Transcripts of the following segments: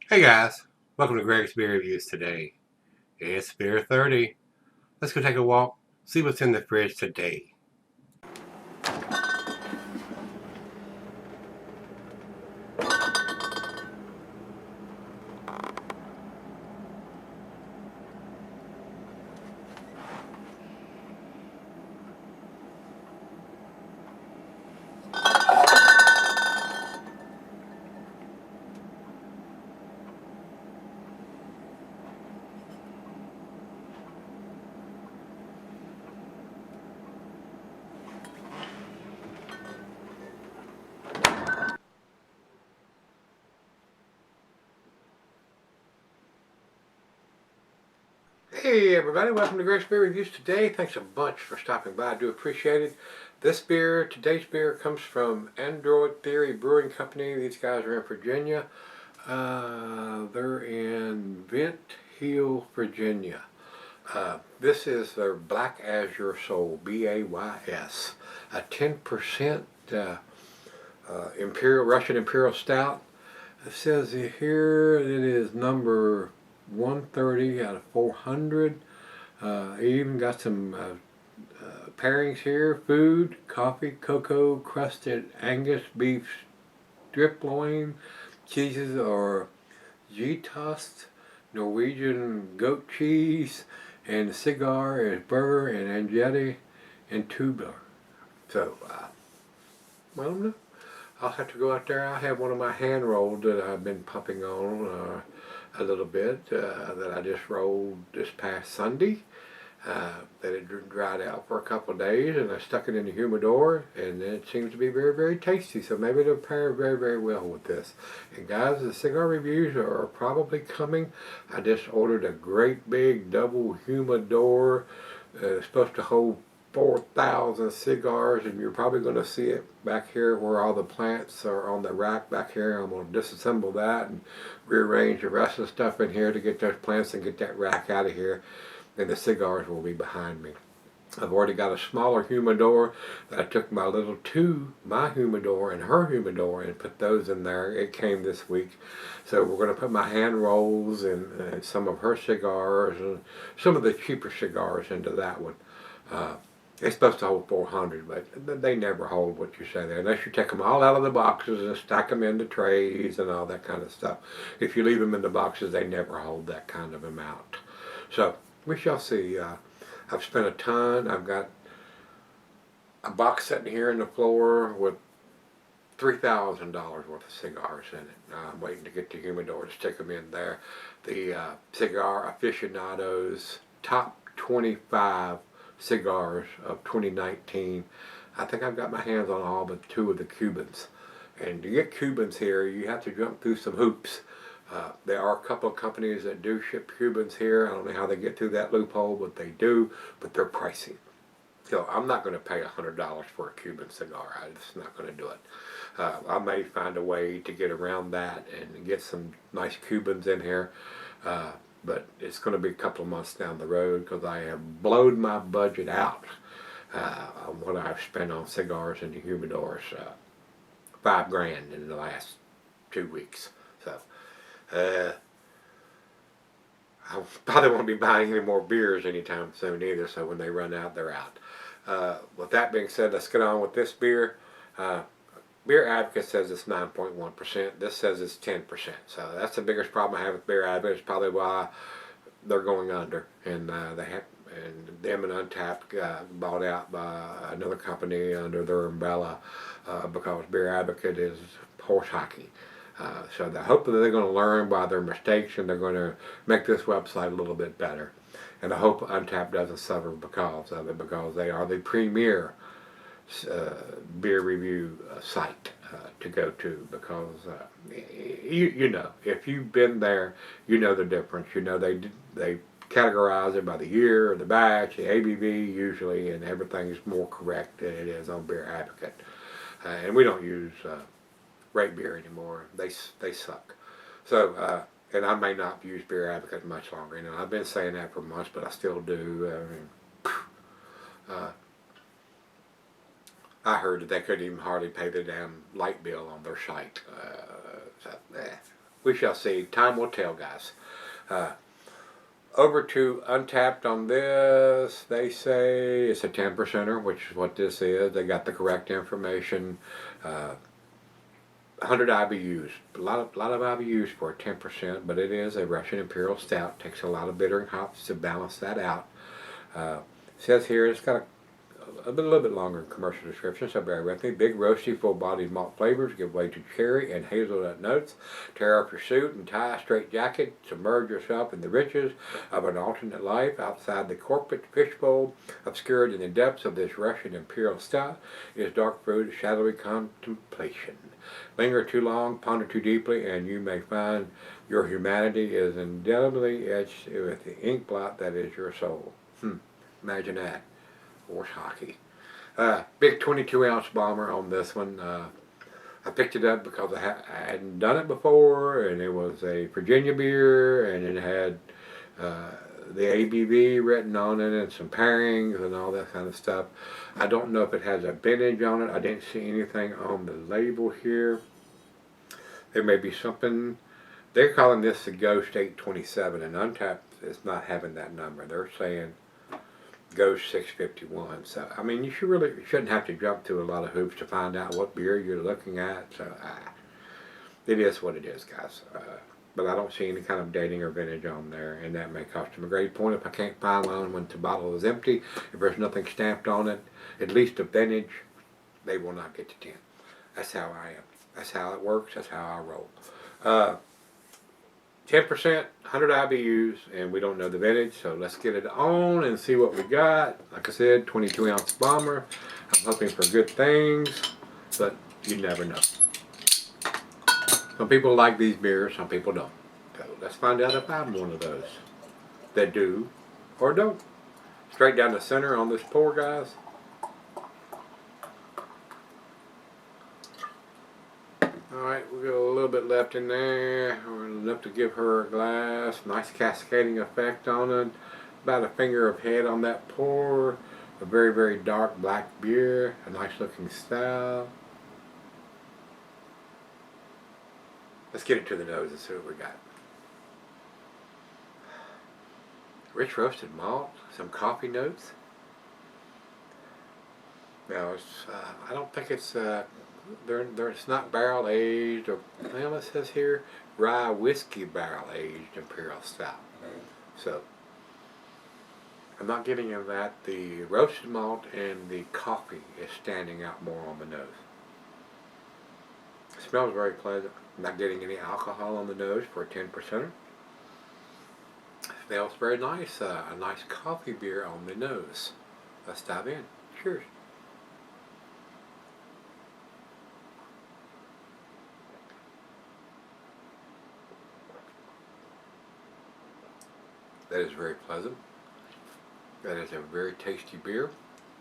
Hey guys, welcome to Gregsbeerreviews today. It's beer 30. Let's go take a walk, see what's in the fridge today. Hey everybody, welcome to Gregsbeerreviews today. Thanks a bunch for stopping by. I do appreciate it. Today's beer comes from Adroit Brewing Company. These guys are in Virginia. They're in Vint Hill, Virginia. This is their Black Azure Soul, B-A-Y-S, a 10% Russian Imperial Stout. It says here it is number 130 out of 400. It even got some pairings here: food, coffee, cocoa, crusted Angus beef strip loin, cheeses or gtost, Norwegian goat cheese, and cigar is burger and angeli and tuber. So, I don't know. I'll have to go out there. I have one of my hand rolled that I've been pumping on a little bit that I just rolled this past Sunday. That it dried out for a couple of days, and I stuck it in the humidor, and it seems to be very, very tasty. So maybe it'll pair very, very well with this. And guys, the cigar reviews are probably coming. I just ordered a great big double humidor. It's supposed to hold 4,000 cigars, and you're probably going to see it back here where all the plants are on the rack back here. I'm going to disassemble that and rearrange the rest of the stuff in here to get those plants and get that rack out of here, and the cigars will be behind me. I've already got a smaller humidor that I took my humidor and her humidor and put those in there. It came this week. So we're going to put my hand rolls and some of her cigars and some of the cheaper cigars into that one. It's supposed to hold 400, but they never hold what you say there, unless you take them all out of the boxes and stack them into trays and all that kind of stuff. If you leave them in the boxes, they never hold that kind of amount. So we shall see. I've spent a ton. I've got a box sitting here on the floor with $3,000 worth of cigars in it. I'm waiting to get the humidor to stick them in there. The Cigar Aficionados Top 25 cigars of 2019. I think I've got my hands on all but 2 of the Cubans. And to get Cubans here, you have to jump through some hoops. There are a couple of companies that do ship Cubans here. I don't know how they get through that loophole, but they do, but they're pricey. So I'm not going to pay $100 for a Cuban cigar. I'm just not going to do it. I may find a way to get around that and get some nice Cubans in here. But it's going to be a couple of months down the road because I have blown my budget out on what I've spent on cigars and the humidors. $5,000 in the last 2 weeks. So I probably won't be buying any more beers anytime soon either. So when they run out, they're out. With that being said, let's get on with this beer. Beer Advocate says it's 9.1%. This says it's 10%. So that's the biggest problem I have with Beer Advocate. It's probably why they're going under. And them and Untapped got bought out by another company under their umbrella because Beer Advocate is horse hockey. So hopefully they're going to learn by their mistakes, and they're going to make this website a little bit better. And I hope Untapped doesn't suffer because of it, because they are the premier beer review site to go to, because you know, if you've been there, you know the difference. You know they categorize it by the year, the batch, the ABV usually, and everything's more correct than it is on Beer Advocate. And we don't use Rate Beer anymore. They suck. So and I may not use Beer Advocate much longer. You know, I've been saying that for months, but I still do. I heard that they couldn't even hardly pay the damn light bill on their site. we shall see. Time will tell, guys. Over to Untapped on this, they say it's a 10%er, which is what this is. They got the correct information. 100 IBUs, a lot of IBUs for a 10%, but it is a Russian Imperial Stout. Takes a lot of bittering hops to balance that out. Says here it's got a little bit longer commercial description, so bear with me. Big, roasty, full-bodied malt flavors give way to cherry and hazelnut notes. Tear off your suit and tie a straight jacket. Submerge yourself in the riches of an alternate life outside the corporate fishbowl. Obscured in the depths of this Russian Imperial Stout is dark fruit, shadowy contemplation. Linger too long, ponder too deeply, and you may find your humanity is indelibly etched with the ink blot that is your soul. Imagine that. Horse hockey. Big 22-ounce bomber on this one. I picked it up because I hadn't done it before, and it was a Virginia beer, and it had the ABV written on it, and some pairings and all that kind of stuff. I don't know if it has a vintage on it. I didn't see anything on the label here. There may be something. They're calling this the Ghost 827, and Untapped is not having that number. They're saying Ghost 651. So I mean, you shouldn't have to jump through a lot of hoops to find out what beer you're looking at. So it is what it is, guys. But I don't see any kind of dating or vintage on there, and that may cost them a grade point if I can't find one when the bottle is empty. If there's nothing stamped on it, at least a vintage, they will not get to 10. That's how I am. That's how it works. That's how I roll. 10%, 100 IBUs, and we don't know the vintage, so let's get it on and see what we got. Like I said, 22-ounce bomber. I'm hoping for good things, but you never know. Some people like these beers, some people don't. So let's find out if I'm one of those that do or don't. Straight down the center on this pour, guys. Alright, we got a little bit left in there. Enough to give her a glass. Nice cascading effect on it. About a finger of head on that pour. A very, very dark black beer. A nice looking stout. Let's get it to the nose and see what we got. Rich roasted malt. Some coffee notes. Now, I don't think it's... it's not barrel aged, or well, it says here rye whiskey barrel aged Imperial Stout. So I'm not getting in that. The roasted malt and the coffee is standing out more on the nose. It smells very pleasant. I'm not getting any alcohol on the nose for a 10%er. Smells very nice. A nice coffee beer on the nose. Let's dive in. Cheers. That is very pleasant. That is a very tasty beer,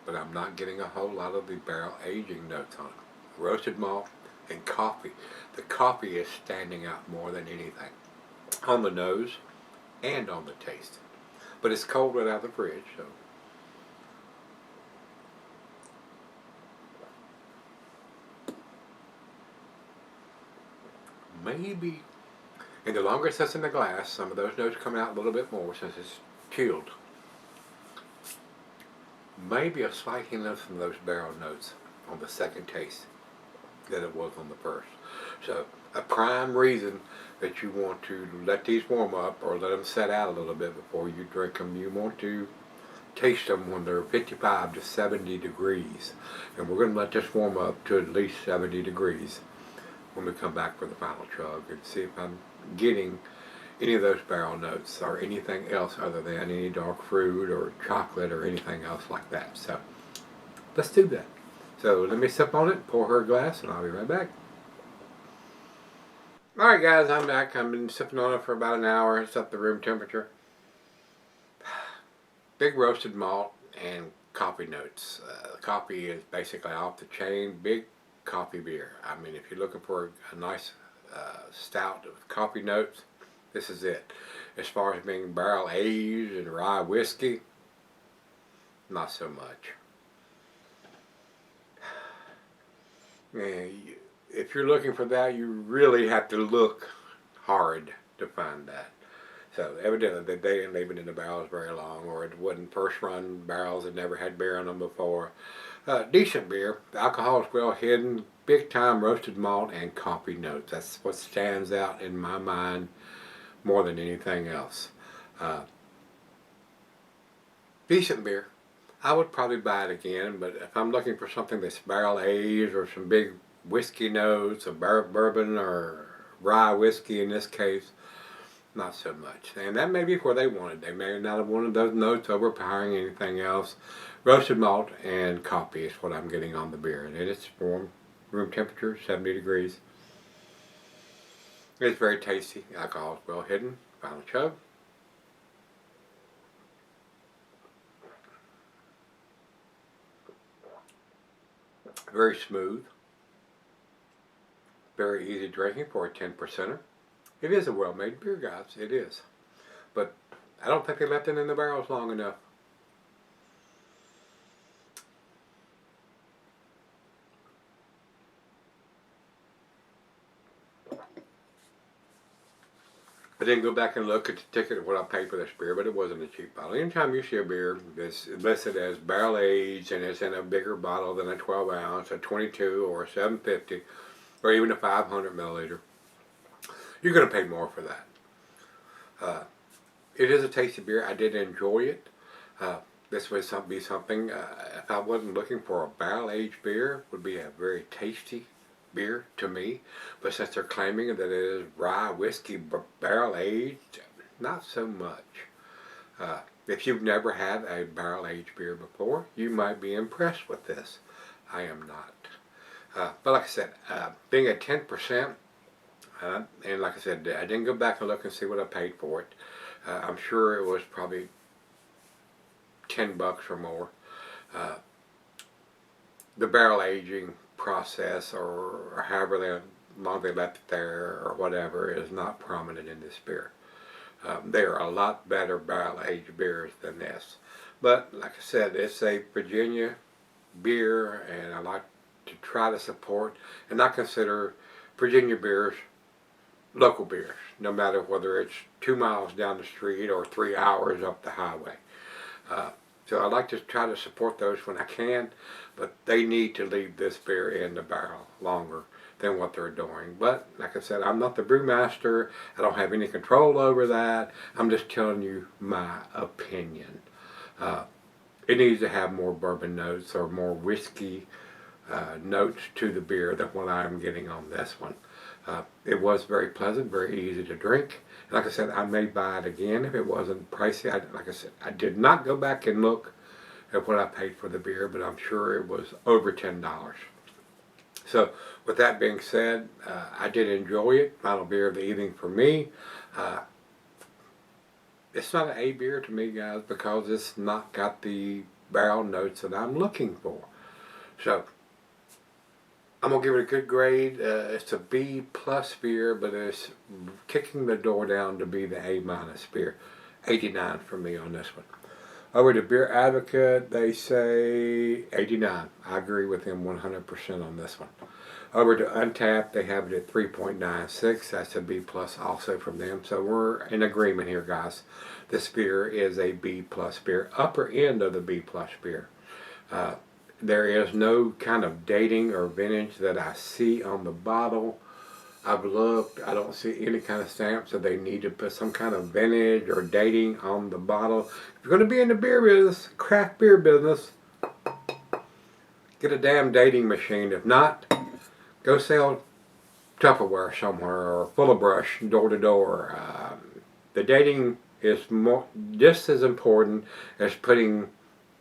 but I'm not getting a whole lot of the barrel aging notes on it. Roasted malt and coffee. The coffee is standing out more than anything on the nose and on the taste. But it's cold right out of the fridge, so. Maybe. And the longer it sits in the glass, some of those notes come out a little bit more since it's chilled. Maybe a slight hint of some of those barrel notes on the second taste than it was on the first. So a prime reason that you want to let these warm up or let them set out a little bit before you drink them. You want to taste them when they're 55 to 70 degrees. And we're going to let this warm up to at least 70 degrees when we come back for the final chug and see if I'm getting any of those barrel notes or anything else other than any dark fruit or chocolate or anything else like that. So let's do that. So let me sip on it, pour her a glass, and I'll be right back. Alright guys, I'm back. I've been sipping on it for about an hour. It's up to room temperature. Big roasted malt and coffee notes. The coffee is basically off the chain. Big coffee beer. I mean, if you're looking for a nice stout with coffee notes, this is it. As far as being barrel aged and rye whiskey, not so much. If you're looking for that, you really have to look hard to find that. So evidently they didn't leave it in the barrels very long, or it wasn't first run barrels that never had beer in them before. Decent beer. The alcohol is well hidden. Big time roasted malt and coffee notes. That's what stands out in my mind more than anything else. Decent beer. I would probably buy it again, but if I'm looking for something that's barrel aged or some big whiskey notes, or bourbon or rye whiskey in this case, not so much. And that may be where they wanted. They may not have wanted those notes overpowering anything else. Roasted malt and coffee is what I'm getting on the beer. And it's warm, room temperature, 70 degrees. It's very tasty. Alcohol is well hidden. Final chug. Very smooth. Very easy drinking for a 10%er. It is a well-made beer, guys. It is. But I don't think they left it in the barrels long enough. I didn't go back and look at the ticket of what I paid for this beer, but it wasn't a cheap bottle. Anytime you see a beer that's listed as barrel aged and it's in a bigger bottle than a 12 ounce, a 22 or a 750, or even a 500 milliliter, you're going to pay more for that. It is a tasty beer. I did enjoy it. This would be something, if I wasn't looking for a barrel aged beer, would be a very tasty beer to me. But since they're claiming that it is rye whiskey barrel aged, not so much. If you've never had a barrel aged beer before, you might be impressed with this. I am not. But like I said, being at 10%, and like I said, I didn't go back and look and see what I paid for it. I'm sure it was probably $10 or more. The barrel aging process, or however long they left it there, or whatever, is not prominent in this beer. There are a lot better barrel aged beers than this. But like I said, it's a Virginia beer, and I like to try to support and not consider Virginia beers local beers, no matter whether it's 2 miles down the street or 3 hours up the highway. So I like to try to support those when I can, but they need to leave this beer in the barrel longer than what they're doing. But like I said, I'm not the brewmaster. I don't have any control over that. I'm just telling you my opinion. It needs to have more bourbon notes or more whiskey notes to the beer than what I'm getting on this one. It was very pleasant, very easy to drink. And like I said, I may buy it again if it wasn't pricey. Like I said, I did not go back and look at what I paid for the beer, but I'm sure it was over $10. So with that being said, I did enjoy it. Final beer of the evening for me. It's not an A beer to me, guys, because it's not got the barrel notes that I'm looking for. So I'm going to give it a good grade. It's a B plus beer, but it's kicking the door down to be the A minus beer. 89 for me on this one. Over to Beer Advocate, they say 89. I agree with them 100% on this one. Over to Untapped, they have it at 3.96. That's a B plus also from them. So we're in agreement here, guys. This beer is a B plus beer, upper end of the B plus beer. There is no kind of dating or vintage that I see on the bottle. I've looked, I don't see any kind of stamp, so they need to put some kind of vintage or dating on the bottle. If you're going to be in the beer business, craft beer business, get a damn dating machine. If not, go sell Tupperware somewhere or Full of Brush door to door. The dating is just as important as putting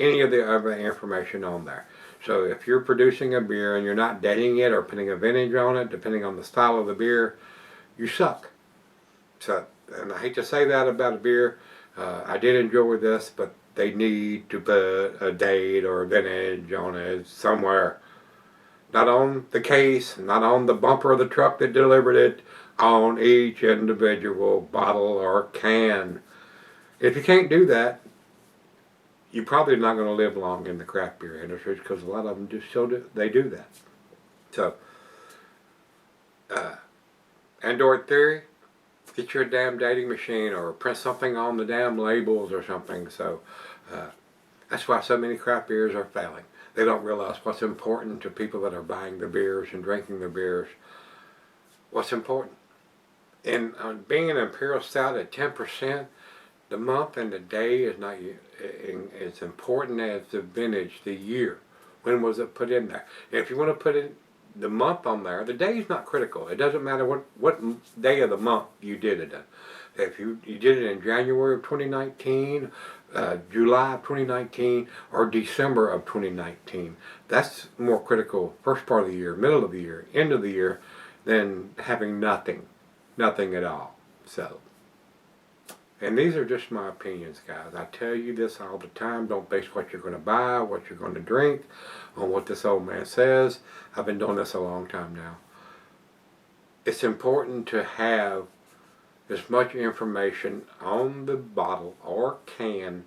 any of the other information on there. So if you're producing a beer and you're not dating it or putting a vintage on it, depending on the style of the beer, you suck. So, and I hate to say that about a beer. I did enjoy this, but they need to put a date or a vintage on it somewhere. Not on the case, not on the bumper of the truck that delivered it, on each individual bottle or can. If you can't do that, you're probably not going to live long in the craft beer industry, because a lot of them just they do that. So, Adroit Theory, get your damn dating machine or print something on the damn labels or something. So that's why so many craft beers are failing. They don't realize what's important to people that are buying the beers and drinking the beers. What's important. And being an Imperial Stout at 10%, the month and the day is not as important as the vintage, the year. When was it put in there? And if you want to put in the month on there, the day is not critical. It doesn't matter what day of the month you did it in. If you did it in January of 2019, July of 2019, or December of 2019, that's more critical first part of the year, middle of the year, end of the year, than having nothing at all. So, and these are just my opinions, guys. I tell you this all the time. Don't base what you're going to buy, what you're going to drink, on what this old man says. I've been doing this a long time now. It's important to have as much information on the bottle or can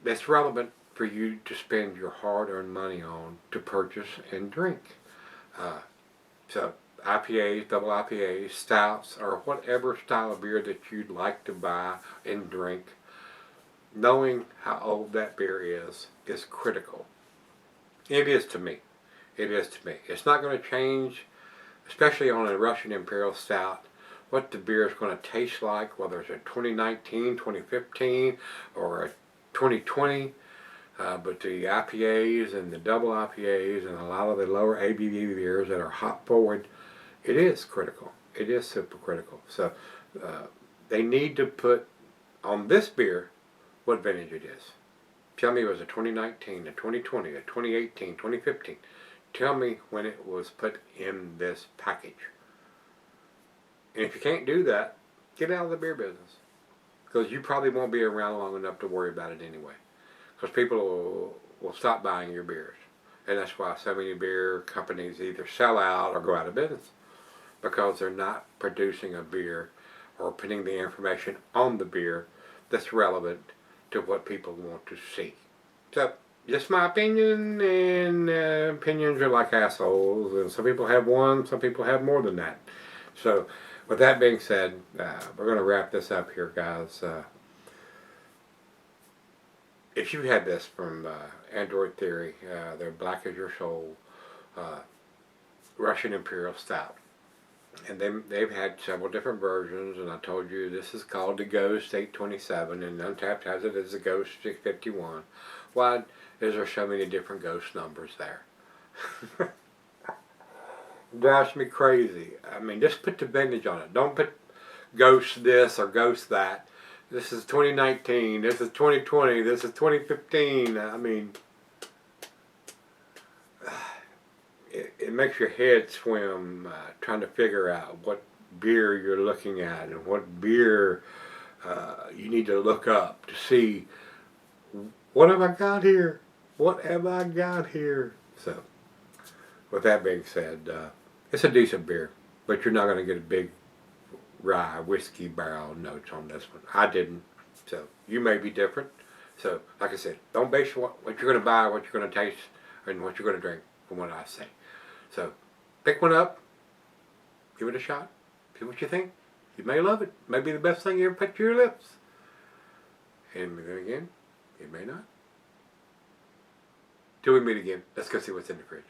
that's relevant for you to spend your hard-earned money on to purchase and drink. So IPAs, double IPAs, stouts, or whatever style of beer that you'd like to buy and drink, knowing how old that beer is critical. It is to me. It is to me. It's not going to change, especially on a Russian Imperial Stout, what the beer is going to taste like, whether it's a 2019, 2015, or a 2020. But the IPAs and the double IPAs and a lot of the lower ABV beers that are hop forward, it is critical. It is super critical. So they need to put on this beer what vintage it is. Tell me it was a 2019, a 2020, a 2018, 2015. Tell me when it was put in this package. And if you can't do that, get out of the beer business. Because you probably won't be around long enough to worry about it anyway. Because people will stop buying your beers. And that's why so many beer companies either sell out or go out of business. Because they're not producing a beer or putting the information on the beer that's relevant to what people want to see. So, just my opinion, and opinions are like assholes. And some people have one, some people have more than that. So, with that being said, we're going to wrap this up here, guys. If you had this from Adroit Theory, their Black as Your Soul Russian Imperial Stout, and they've had several different versions, and I told you this is called the Ghost 827, and Untapped has it as the Ghost 651. Why is there so many different ghost numbers there? Drives me crazy. I mean, just put the vintage on it. Don't put Ghost this or Ghost that. This is 2019, this is 2020, this is 2015. I mean, it makes your head swim trying to figure out what beer you're looking at and what beer you need to look up to see, what have I got here? What have I got here? So, with that being said, it's a decent beer, but you're not going to get a big rye whiskey barrel notes on this one. I didn't. So you may be different. So like I said, don't base what you're going to buy, what you're going to taste, and what you're going to drink from what I say. So pick one up, give it a shot, see what you think. You may love it. It may be the best thing you ever put to your lips. And then again, it may not. Till we meet again, let's go see what's in the fridge.